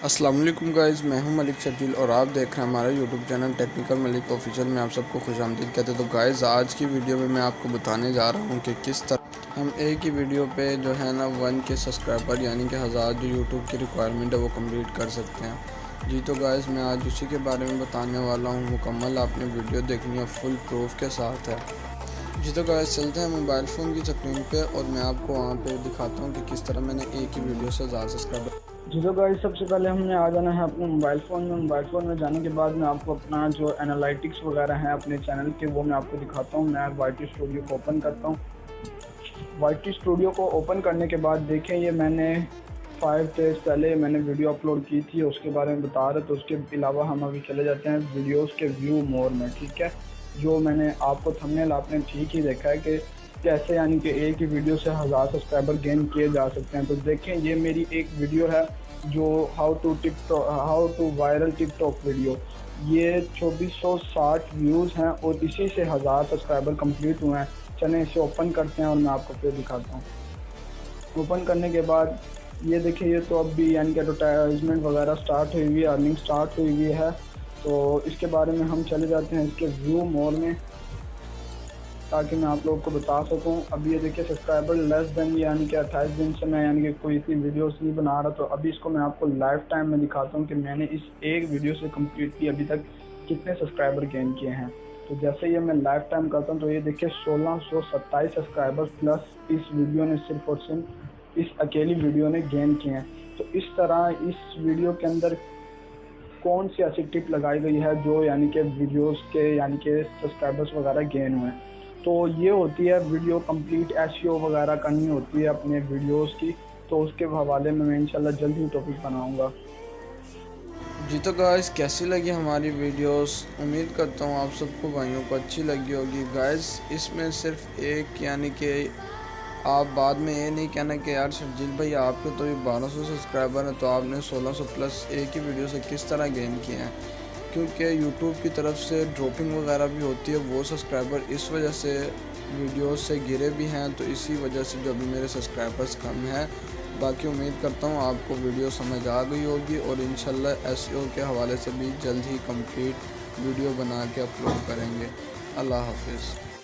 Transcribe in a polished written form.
अस्सलाम वालेकुम गाइज़, मैं हूं मलिक शर्जील और आप देख रहे हैं हमारा YouTube channel technical Malik official में। आप सबको खुशामदीद कहते हैं। तो गाइज़, आज की वीडियो में मैं आपको बताने जा रहा हूं कि किस तरह हम एक ही वीडियो पे जो है ना 1K सब्सक्राइबर यानी कि 1000 जो यूट्यूब की रिक्वायरमेंट है वो कंप्लीट कर सकते हैं। जी तो गाइज़, मैं आज उसी के बारे में बताने वाला हूँ। मुकम्मल आपने वीडियो देखनी है, फुल प्रूफ के साथ है। जी तो गाइस, चलते हैं मोबाइल फ़ोन की स्क्रीन पे और मैं आपको वहाँ पे दिखाता हूँ कि किस तरह मैंने एक ही वीडियो से ज़्यादा सब्सक्राइबर। जी तो गाइस, सबसे पहले हमने आ जाना है अपने मोबाइल फ़ोन में जाने के बाद मैं आपको अपना जो एनालिटिक्स वगैरह हैं अपने चैनल के वो मैं आपको दिखाता हूँ। मैं वाईटी स्टूडियो को ओपन करता हूँ। वाईटी स्टूडियो को ओपन करने के बाद देखें, ये मैंने 5 डेज़ पहले मैंने वीडियो अपलोड की थी, उसके बारे में बता रहे। तो उसके अलावा हम अभी चले जाते हैं वीडियोस के व्यू मोर में। ठीक है, जो मैंने आपको थंबनेल आपने ठीक ही देखा है कि कैसे यानी कि एक ही वीडियो से 1000 सब्सक्राइबर गेन किए जा सकते हैं। तो देखें, ये मेरी एक वीडियो है जो how to viral TikTok video. ये 2460 व्यूज़ हैं और इसी से 1000 सब्सक्राइबर कंप्लीट हुए हैं। चलें इसे ओपन करते हैं और मैं आपको फिर दिखाता हूँ। ओपन करने के बाद ये देखिए, ये तो अब भी यानी कि एडवर्टाइजमेंट वगैरह स्टार्ट हुई हुई है, अर्निंग स्टार्ट हुई हुई है। तो इसके बारे में हम चले जाते हैं इसके व्यू मोर में, ताकि मैं आप लोगों को बता सकूं। अब ये देखिए, सब्सक्राइबर लेस देन यानी कि 28 दिन से मैं यानी कि कोई इतनी वीडियोस नहीं बना रहा। तो अभी इसको मैं आपको लाइफ टाइम में दिखाता हूं कि मैंने इस एक वीडियो से कम्प्लीटली अभी तक कितने सब्सक्राइबर गेन किए हैं। तो जैसे ये मैं लाइफ टाइम करता हूँ तो ये देखिए 1627 सब्सक्राइबर प्लस इस वीडियो ने सिर्फ और सिर्फ इस अकेली वीडियो ने गेन किए हैं। तो इस तरह इस वीडियो के अंदर कौन सी ऐसी टिप लगाई गई है जो यानी कि वीडियोस के यानी कि सब्सक्राइबर्स वगैरह गेन हुए हैं। तो ये होती है वीडियो कंप्लीट एसईओ वगैरह करनी होती है अपने वीडियोस की। तो उसके हवाले में मैं इंशाल्लाह जल्द ही टॉपिक बनाऊंगा। जी तो गाइस, कैसी लगी हमारी वीडियोस? उम्मीद करता हूँ आप सबको भाइयों को अच्छी लगी होगी। गाइस, इसमें सिर्फ एक यानी कि आप बाद में ये नहीं कहना कि यार शर्जील भाई आपके तो ये 1200 सब्सक्राइबर हैं तो आपने 1600 प्लस एक ही वीडियो से किस तरह गेन किए हैं। क्योंकि यूट्यूब की तरफ से ड्रॉपिंग वगैरह भी होती है, वो सब्सक्राइबर इस वजह से वीडियोस से गिरे भी हैं। तो इसी वजह से जो अभी मेरे सब्सक्राइबर्स कम हैं। बाकी उम्मीद करता हूँ आपको वीडियो समझ आ गई होगी और इंशाल्लाह एसईओ के हवाले से भी जल्द ही कंप्लीट वीडियो बना के अपलोड करेंगे। अल्लाह हाफिज़।